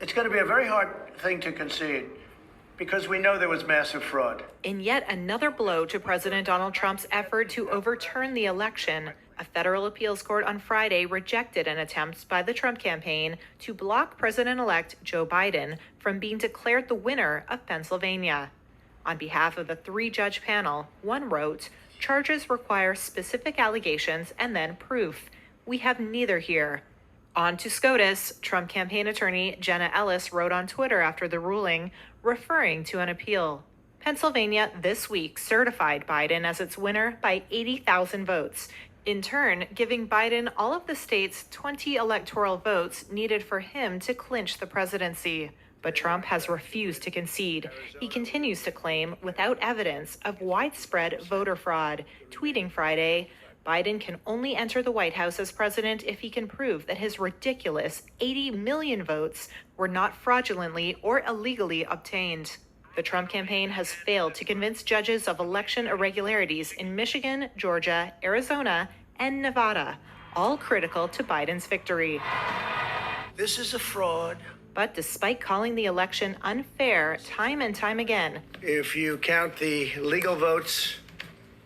It's going to be a very hard thing to concede because we know there was massive fraud. In yet another blow to President Donald Trump's effort to overturn the election, a federal appeals court on Friday rejected an attempt by the Trump campaign to block President-elect Joe Biden from being declared the winner of Pennsylvania. On behalf of the three-judge panel, one wrote, "Charges require specific allegations and then proof. We have neither here." On to SCOTUS, Trump campaign attorney Jenna Ellis wrote on Twitter after the ruling, referring to an appeal. Pennsylvania this week certified Biden as its winner by 80,000 votes, in turn giving Biden all of the state's 20 electoral votes needed for him to clinch the presidency. But Trump has refused to concede. He continues to claim, without evidence, of widespread voter fraud, tweeting Friday, "Biden can only enter the White House as president if he can prove that his ridiculous 80 million votes were not fraudulently or illegally obtained." The Trump campaign has failed to convince judges of election irregularities in Michigan, Georgia, Arizona, and Nevada, all critical to Biden's victory. This is a fraud. But despite calling the election unfair time and time again, If you count the legal votes,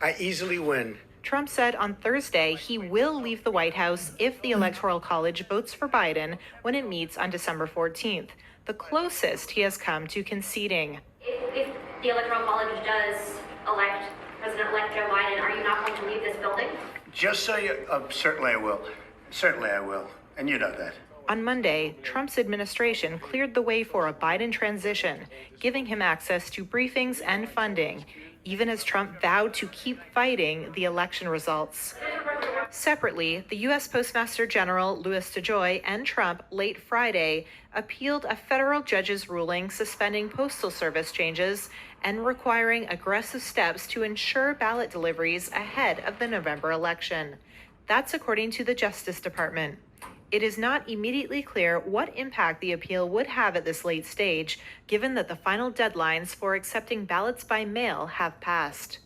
I easily win. Trump said on Thursday he will leave the White House if the Electoral College votes for Biden when it meets on December 14th, the closest he has come to conceding. If the Electoral College does elect President-elect Joe Biden, are you not going to leave this building? Just so you, certainly I will. Certainly I will. And you know that. On Monday, Trump's administration cleared the way for a Biden transition, giving him access to briefings and funding, even as Trump vowed to keep fighting the election results. Separately, the U.S. Postmaster General Louis DeJoy and Trump late Friday appealed a federal judge's ruling suspending Postal Service changes and requiring aggressive steps to ensure ballot deliveries ahead of the November election. That's according to the Justice Department. It is not immediately clear what impact the appeal would have at this late stage, given that the final deadlines for accepting ballots by mail have passed.